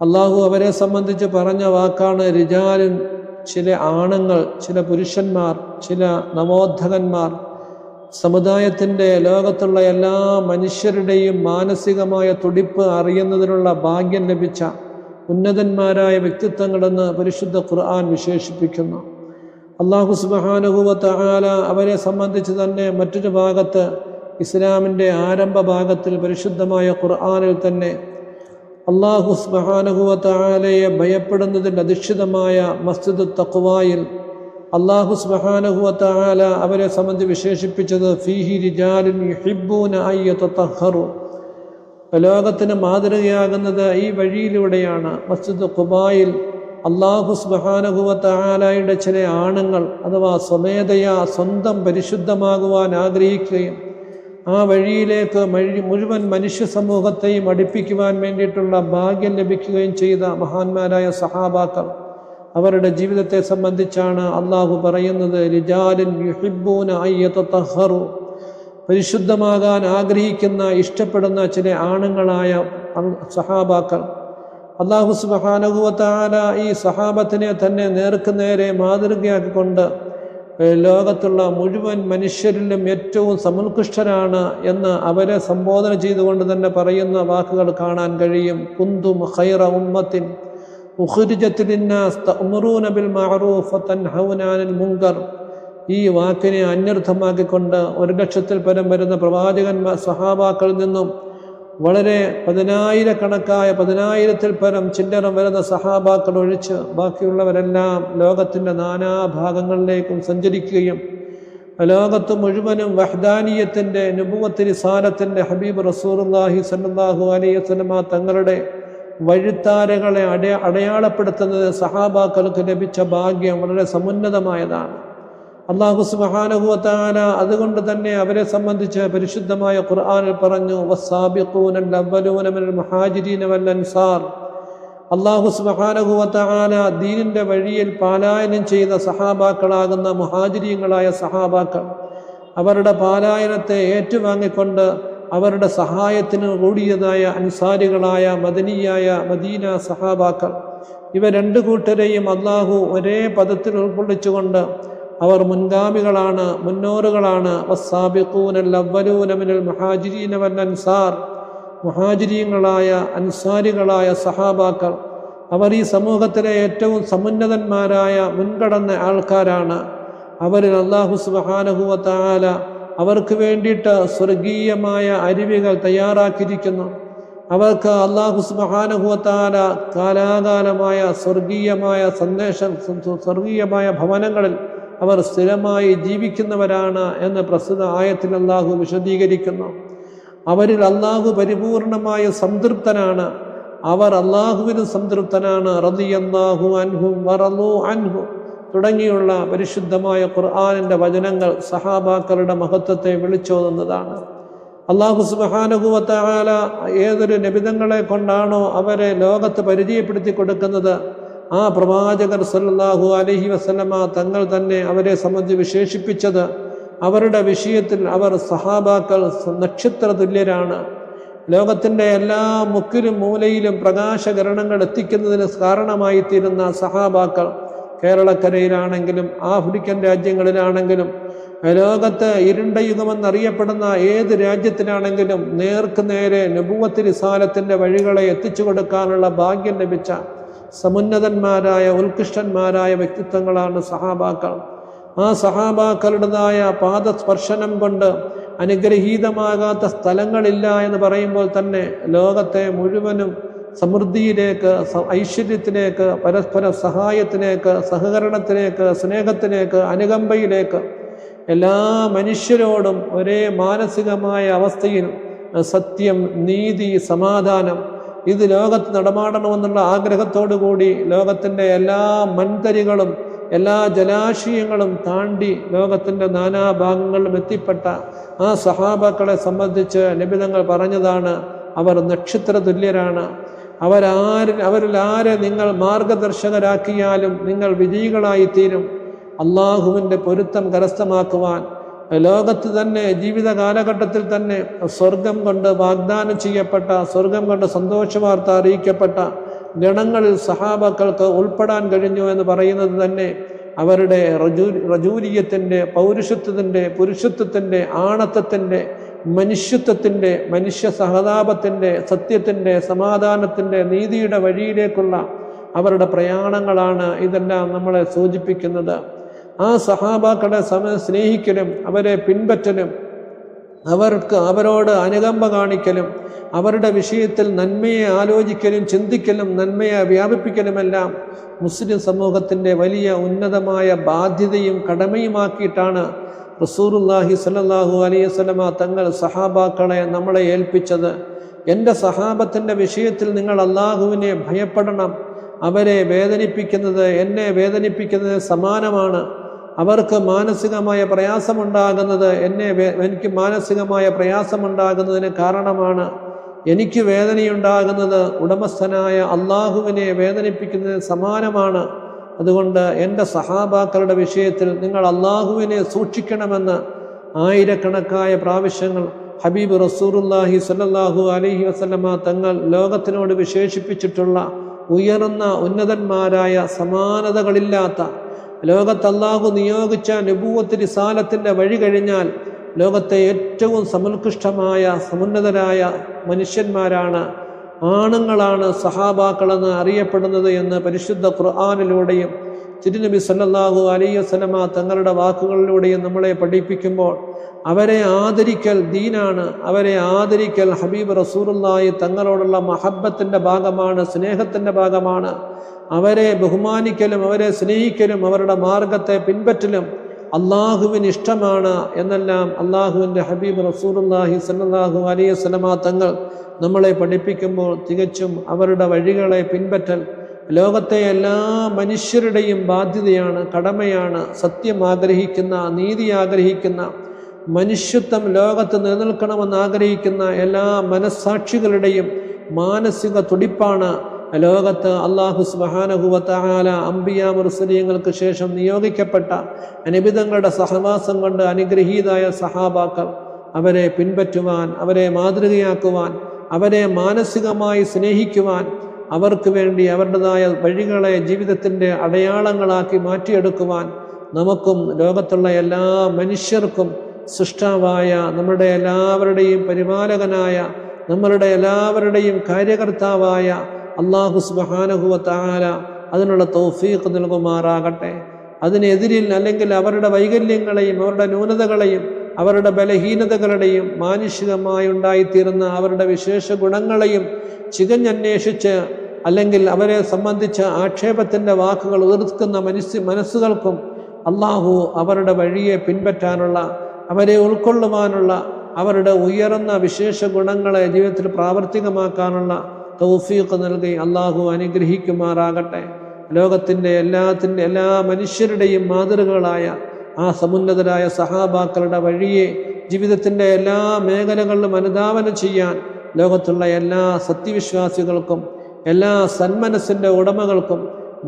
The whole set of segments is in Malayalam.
അള്ളാഹു അവരെ സംബന്ധിച്ച് പറഞ്ഞ വാക്കാണ് റിജാലുൻ. ചില ആണുങ്ങൾ, ചില പുരുഷന്മാർ, ചില നവോത്ഥകന്മാർ, സമുദായത്തിൻ്റെ ലോകത്തുള്ള എല്ലാ മനുഷ്യരുടെയും മാനസികമായ തുടിപ്പ് അറിയുന്നതിനുള്ള ഭാഗ്യം ലഭിച്ച ഉന്നതന്മാരായ വ്യക്തിത്വങ്ങളെന്ന് പരിശുദ്ധ ഖുർആൻ വിശേഷിപ്പിക്കുന്നു. അല്ലാഹു സുബ്ഹാനഹു വ തആല അവരെ സംബന്ധിച്ച് തന്നെ മറ്റൊരു ഭാഗത്ത്, ഇസ്ലാമിൻ്റെ ആരംഭ ഭാഗത്തിൽ പരിശുദ്ധമായ ഖുർആനിൽ തന്നെ അല്ലാഹു സുബ്ഹാനഹു വ തആലയെ ഭയപ്പെടുന്നതിൻ്റെ അധിഷ്ഠിതമായ മസ്ജിദു തഖ്വായിൽ അല്ലാഹു സുബ്ഹാനഹു വ തആല അവരെ സംബന്ധിച്ച് വിശേഷിപ്പിച്ചത് ഫീഹി റിജാലുൻ യുഹിബ്ബൂന അൻ യതതഹറു. ലോകത്തിന് മാതൃകയാകുന്നത് ഈ വഴിയിലൂടെയാണ്. മസ്ജിദ് ഖുബായിൽ അല്ലാഹു സുബ്ഹാനഹു വ തആലയുടെ ചില ആണുങ്ങൾ അഥവാ സ്വമേധയാ സ്വന്തം പരിശുദ്ധമാകുവാൻ ആഗ്രഹിക്കുകയും ആ വഴിയിലേക്ക് മുഴുവൻ മനുഷ്യ സമൂഹത്തെയും അടുപ്പിക്കുവാൻ വേണ്ടിയിട്ടുള്ള ഭാഗ്യം ലഭിക്കുകയും ചെയ്ത മഹാന്മാരായ സഹാബാക്കൾ, അവരുടെ ജീവിതത്തെ സംബന്ധിച്ചാണ് അള്ളാഹു പറയുന്നത് റിജാലുൻ യുഹിബ്ബൂന അൻ യതതഹറു. പരിശുദ്ധമാകാൻ ആഗ്രഹിക്കുന്ന, ഇഷ്ടപ്പെടുന്ന ചില ആണുങ്ങളായ സഹാബാക്കൾ. അല്ലാഹു സുബ്ഹാനഹു വ തആല ഈ സഹാബത്തിനെ തന്നെ നേർക്കുനേരെ മാതൃകയാക്കിക്കൊണ്ട് ലോകത്തുള്ള മുഴുവൻ മനുഷ്യരിലും ഏറ്റവും സമുത്കൃഷ്ടരാണ് എന്ന് അവരെ സംബോധന ചെയ്തുകൊണ്ട് തന്നെ പറയുന്ന വാക്കുകൾ കാണാൻ കഴിയും. കുന്തും ഖൈറ ഉമ്മത്തിൻ ഉഖ്രിജത് ലിന്നാസ് തഅ്മുറൂന ബിൽ മഅറൂഫ് വതൻഹൗന അനിൽ മുൻകർ. ഈ വാക്കിനെ അന്വർത്ഥമാക്കിക്കൊണ്ട് 1,00,000-ൽ പരം വരുന്ന പ്രവാചകന്മാർ സഹാബാക്കളിൽ നിന്നും വളരെ 10,000-ൽ പരം ചില്ലറം വരുന്ന സഹാബാക്കൾ ഒഴിച്ച് ബാക്കിയുള്ളവരെല്ലാം ലോകത്തിൻ്റെ നാനാഭാഗങ്ങളിലേക്കും സഞ്ചരിക്കുകയും ലോകത്ത് മുഴുവനും വഹ്ദാനിയത്തിൻ്റെ, നുബുവത്ത് റിസാലത്തിൻ്റെ ഹബീബ് റസൂലുള്ളാഹി സ്വല്ലല്ലാഹു അലൈഹി വസല്ലമ തങ്ങളുടെ വഴിത്താരകളെ അടയാളപ്പെടുത്തുന്നത് സഹാബാക്കൾക്ക് ലഭിച്ച ഭാഗ്യം വളരെ സമുന്നതമായതാണ്. അല്ലാഹു സുബ്ഹാനഹു വ തആല അതുകൊണ്ട് തന്നെ അവരെ സംബന്ധിച്ച് പരിശുദ്ധമായ ഖുർആനിൽ പറഞ്ഞു വസ്സാബിഖൂനൽ അവ്വലൂന മിനൽ മുഹാജിരീന വൽ അൻസാർ. അല്ലാഹു സുബ്ഹാനഹു വ തആല ദീനിൻ്റെ വഴിയിൽ പാലായനം ചെയ്ത സഹാബാക്കളാകുന്ന മുഹാജിരീങ്ങളായ സഹാബാക്കൾ അവരുടെ പാലായനത്തെ ഏറ്റുവാങ്ങിക്കൊണ്ട് അവരുടെ സഹായത്തിന് കൂടിയതായ അൻസാരികളായ മദീന സഹാബാക്കൾ, ഇവ രണ്ടു കൂട്ടരെയും അല്ലാഹു ഒരേ പദത്തിൽ ഉൾക്കൊള്ളിച്ചുകൊണ്ട് അവർ മുൻഗാമികളാണ്, മുന്നോറുകളാണ്. വസ്സാബിഖൂനൽ അവ്വലൂന മിനൽ മുഹാജിരീന വൽ അൻസാർ. മുഹാജിരീങ്ങളായ അൻസാരികളായ സഹാബാക്കൾ അവർ ഈ സമൂഹത്തിലെ ഏറ്റവും സമുന്നതന്മാരായ മുൻകടന്ന ആൾക്കാരാണ്. അവരിൽ അല്ലാഹു സുബ്ഹാനഹു വ തആല അവർക്ക് വേണ്ടിയിട്ട് സ്വർഗീയമായ അരുവികൾ തയ്യാറാക്കിയിരിക്കുന്നു. അവർക്ക് അല്ലാഹു സുബ്ഹാനഹു വ തആല കാലാകാലമായ സ്വർഗീയമായ സന്ദേശം, സ്വർഗീയമായ ഭവനങ്ങളിൽ അവർ സ്ഥിരമായി ജീവിക്കുന്നവരാണ് എന്ന് പ്രസ്തുത ആയത്തിൽ അല്ലാഹു വിശദീകരിക്കുന്നു. അവരിൽ അല്ലാഹു പരിപൂർണമായ സംതൃപ്തനാണ്. അവർ അല്ലാഹുവിന് സംതൃപ്തനാണ്. റളിയല്ലാഹു അൻഹും വറളൂ അൻഹു തുടങ്ങിയുള്ള പരിശുദ്ധമായ ഖുർആനിൻ്റെ വചനങ്ങൾ സഹാബാക്കളുടെ മഹത്വത്തെ വിളിച്ചോതുന്നതാണ്. അല്ലാഹു സുബ്ഹാനഹു വ തആല ഏതൊരു നബിതങ്ങളെ കൊണ്ടാണോ അവരെ ലോകത്ത് പരിചയപ്പെടുത്തി കൊടുക്കുന്നത്, ആ പ്രവാചകർ സല്ലല്ലാഹു അലൈഹി വസല്ലമ തങ്ങൾ തന്നെ അവരെ സംബന്ധിച്ച് വിശേഷിപ്പിച്ചത്, അവരുടെ വിഷയത്തിൽ അവർ സഹാബാക്കൾ നക്ഷത്ര തുല്യരാണ്. ലോകത്തിൻ്റെ എല്ലാ മുക്കിലും മൂലയിലും പ്രകാശകിരണങ്ങൾ എത്തിക്കുന്നതിന് കാരണമായി തീരുന്ന സഹാബാക്കൾ കേരളക്കരയിലാണെങ്കിലും ആഫ്രിക്കൻ രാജ്യങ്ങളിലാണെങ്കിലും ലോകത്ത് ഇരുണ്ട യുഗമെന്നറിയപ്പെടുന്ന ഏത് രാജ്യത്തിലാണെങ്കിലും നേർക്ക് നേരെ നുബുവത്ത് റിസാലത്തിൻ്റെ വഴികളെ എത്തിച്ചു കൊടുക്കാനുള്ള ഭാഗ്യം ലഭിച്ച സമുന്നതന്മാരായ ഉത്കൃഷ്ടന്മാരായ വ്യക്തിത്വങ്ങളാണ് സഹാബാക്കൾ. ആ സഹാബാക്കളുടേതായ പാദസ്പർശനം കൊണ്ട് അനുഗ്രഹീതമാകാത്ത സ്ഥലങ്ങളില്ല എന്ന് പറയുമ്പോൾ തന്നെ ലോകത്തെ മുഴുവനും സമൃദ്ധിയിലേക്ക്, ഐശ്വര്യത്തിലേക്ക്, പരസ്പര സഹായത്തിലേക്ക്, സഹകരണത്തിലേക്ക്, സ്നേഹത്തിലേക്ക്, അനുകമ്പയിലേക്ക്, എല്ലാ മനുഷ്യരോടും ഒരേ മാനസികമായ അവസ്ഥയിൽ സത്യം, നീതി, സമാധാനം ഇത് ലോകത്ത് നടമാടണമെന്നുള്ള ആഗ്രഹത്തോടു കൂടി ലോകത്തിൻ്റെ എല്ലാ മൺതരികളും എല്ലാ ജലാശയങ്ങളും താണ്ടി ലോകത്തിൻ്റെ നാനാഭാഗങ്ങളിലും എത്തിപ്പെട്ട ആ സഹാബാക്കളെ സംബന്ധിച്ച് നബിതങ്ങൾ പറഞ്ഞതാണ്, അവർ നക്ഷത്ര തുല്യരാണ്. അവരിൽ ആരെ നിങ്ങൾ മാർഗദർശകരാക്കിയാലും നിങ്ങൾ വിജയികളായിത്തീരും. അള്ളാഹുവിൻ്റെ പൊരുത്തം കരസ്ഥമാക്കുവാൻ ലോകത്ത് തന്നെ ജീവിത കാലഘട്ടത്തിൽ തന്നെ സ്വർഗം കൊണ്ട് വാഗ്ദാനം ചെയ്യപ്പെട്ട, സ്വർഗം കൊണ്ട് സന്തോഷവാർത്ത അറിയിക്കപ്പെട്ട ഗണങ്ങളിൽ സഹാബാക്കൾക്ക് ഉൾപ്പെടാൻ കഴിഞ്ഞു എന്ന് പറയുന്നത് തന്നെ അവരുടെ റജൂലിയത്തിൻ്റെ, പൗരുഷത്വത്തിൻ്റെ, പുരുഷത്വത്തിൻ്റെ, ആണത്വത്തിൻ്റെ, മനുഷ്യത്വത്തിൻ്റെ, മനുഷ്യ സഹതാപത്തിൻ്റെ, സത്യത്തിൻ്റെ, സമാധാനത്തിൻ്റെ, നീതിയുടെ വഴിയിലേക്കുള്ള അവരുടെ പ്രയാണങ്ങളാണ് ഇതെല്ലാം നമ്മളെ സൂചിപ്പിക്കുന്നത്. ആ സഹാബാക്കളെ സ്നേഹിക്കലും അവരെ പിൻപറ്റലും അവരോട് അനുകമ്പ കാണിക്കലും അവരുടെ വിഷയത്തിൽ നന്മയെ ആലോചിക്കലും ചിന്തിക്കലും നന്മയെ വ്യാപിപ്പിക്കലുമെല്ലാം മുസ്ലിം സമൂഹത്തിൻ്റെ വലിയ ഉന്നതമായ ബാധ്യതയും കടമയുമാക്കിയിട്ടാണ് റസൂലുള്ളാഹി സ്വല്ലല്ലാഹു അലൈഹി വസല്ലമ തങ്ങൾ സഹാബാക്കളെ നമ്മളെ ഏൽപ്പിച്ചത്. എൻ്റെ സഹാബത്തിൻ്റെ വിഷയത്തിൽ നിങ്ങൾ അള്ളാഹുവിനെ ഭയപ്പെടണം. അവരെ വേദനിപ്പിക്കുന്നത് എന്നെ വേദനിപ്പിക്കുന്നത് സമാനമാണ്. അവർക്ക് മാനസികമായ പ്രയാസമുണ്ടാകുന്നത് എനിക്ക് മാനസികമായ പ്രയാസമുണ്ടാകുന്നതിന് കാരണമാണ്. എനിക്ക് വേദനയുണ്ടാകുന്നത് ഉടമസ്ഥനായ അള്ളാഹുവിനെ വേദനിപ്പിക്കുന്നതിന് സമാനമാണ്. അതുകൊണ്ട് എൻ്റെ സഹാബാക്കളുടെ വിഷയത്തിൽ നിങ്ങൾ അള്ളാഹുവിനെ സൂക്ഷിക്കണമെന്ന് ആയിരക്കണക്കായ പ്രാവശ്യങ്ങൾ ഹബീബ് റസൂലുള്ളാഹി സ്വല്ലല്ലാഹു അലൈഹി വസല്ലമ തങ്ങൾ ലോകത്തിനോട് വിശേഷിപ്പിച്ചിട്ടുള്ള ഉയർന്ന ഉന്നതന്മാരായ സമാനതകളില്ലാത്ത ലോകത്ത് അല്ലാഹു നിയോഗിച്ച നബുവത്ത് റിസാലത്തിൻ്റെ വഴി കഴിഞ്ഞാൽ ലോകത്തെ ഏറ്റവും സമുത്കൃഷ്ടമായ സമുന്നതരായ മനുഷ്യന്മാരാണ്, ആണുങ്ങളാണ് സഹാബാക്കളെന്ന് അറിയപ്പെടുന്നത് എന്ന് പരിശുദ്ധ ഖുർആനിലൂടെയും തിരുനബി സല്ലല്ലാഹു അലൈഹി വസല്ലമ തങ്ങളുടെ വാക്കുകളിലൂടെയും നമ്മളെ പഠിപ്പിക്കുമ്പോൾ അവരെ ആദരിക്കൽ ദീനാണ്. അവരെ ആദരിക്കൽ ഹബീബ് റസൂലുള്ളാഹി തങ്ങളോടുള്ള മഹബ്ബത്തിൻ്റെ ഭാഗമാണ്, സ്നേഹത്തിൻ്റെ ഭാഗമാണ്. അവരെ ബഹുമാനിക്കലും അവരെ സ്നേഹിക്കലും അവരുടെ മാർഗത്തെ പിൻപറ്റലും അള്ളാഹുവിന് ഇഷ്ടമാണ് എന്നെല്ലാം അള്ളാഹുവിൻ്റെ ഹബീബ് റസൂലുള്ളാഹി സ്വല്ലല്ലാഹു അലൈഹി വസല്ലമ തങ്ങൾ നമ്മളെ പഠിപ്പിക്കുമ്പോൾ തികച്ചും അവരുടെ വഴികളെ പിൻപറ്റൽ ലോകത്തെ എല്ലാ മനുഷ്യരുടെയും ബാധ്യതയാണ്, കടമയാണ്. സത്യം ആഗ്രഹിക്കുന്ന, നീതി ആഗ്രഹിക്കുന്ന, മനുഷ്യത്വം ലോകത്ത് നിലനിൽക്കണമെന്ന് ആഗ്രഹിക്കുന്ന എല്ലാ മനസ്സാക്ഷികളുടെയും മാനസിക തുടിപ്പാണ് ലോകത്ത് അല്ലാഹു സുബ്ഹാനഹു വ തആല അംബിയാ മുർസലീങ്ങൾക്ക് ശേഷം നിയോഗിക്കപ്പെട്ട നബിതങ്ങളുടെ സഹവാസം കൊണ്ട് അനുഗ്രഹീതായ സഹാബാക്കൾ. അവരെ പിൻപറ്റുവാൻ, അവരെ മാതൃകയാക്കുവാൻ, അവരെ മാനസികമായി സ്നേഹിക്കുവാൻ, അവർക്ക് വേണ്ടി അവരുടേതായ വഴികളെ ജീവിതത്തിൻ്റെ അടയാളങ്ങളാക്കി മാറ്റിയെടുക്കുവാൻ നമുക്കും ലോകത്തുള്ള എല്ലാ മനുഷ്യർക്കും സൃഷ്ടാവായ നമ്മുടെ എല്ലാവരുടെയും പരിപാലകനായ നമ്മളുടെ എല്ലാവരുടെയും കാര്യകർത്താവായ അല്ലാഹു സുബ്ഹാനഹു വ തആല അതിനുള്ള തൗഫീഖ് നൽകുമാറാകട്ടെ. അതിനെതിരിൽ അല്ലെങ്കിൽ അവരുടെ വൈകല്യങ്ങളെയും അവരുടെ ന്യൂനതകളെയും അവരുടെ ബലഹീനതകളുടെയും മാനുഷികമായി ഉണ്ടായിത്തീരുന്ന അവരുടെ വിശേഷ ഗുണങ്ങളെയും ചികഞ്ഞന്വേഷിച്ച് അല്ലെങ്കിൽ അവരെ സംബന്ധിച്ച ആക്ഷേപത്തിൻ്റെ വാക്കുകൾ ഉതിർക്കുന്ന മനസ്സുകൾക്കും അള്ളാഹു അവരുടെ വഴിയെ പിൻപറ്റാനുള്ള, അവരെ ഉൾക്കൊള്ളുവാനുള്ള, അവരുടെ ഉയർന്ന വിശേഷ ഗുണങ്ങളെ ജീവിതത്തിൽ പ്രാവർത്തികമാക്കാനുള്ള തൗഫീഖ് നൽകി അള്ളാഹു അനുഗ്രഹിക്കുമാറാകട്ടെ. ലോകത്തിൻ്റെ എല്ലാ മനുഷ്യരുടെയും മാതൃകകളായ ആ സമുന്നതരായ സഹാബാക്കളുടെ വഴിയെ ജീവിതത്തിൻ്റെ എല്ലാ മേഖലകളിലും അനുധാവനം ചെയ്യാൻ ലോകത്തുള്ള എല്ലാ സത്യവിശ്വാസികൾക്കും എല്ലാ സന്മനസ്സിൻ്റെ ഉടമകൾക്കും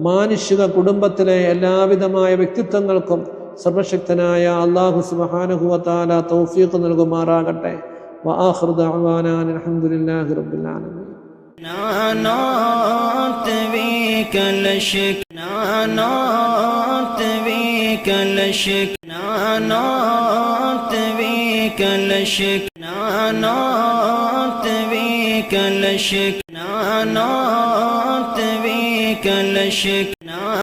മാനുഷിക കുടുംബത്തിലെ എല്ലാവിധമായ വ്യക്തിത്വങ്ങൾക്കും സർവശക്തനായ അല്ലാഹു സുബ്ഹാനഹു വ തആല തൗഫീഖ് നൽകുമാറാകട്ടെ. വആഖിറു ദഅവാനാ അൽഹംദുലില്ലാഹി റബ്ബിൽ ആലമീൻ. نانات بك الشك نانات بك الشك نانات بك الشك نانات بك الشك نانات بك الشك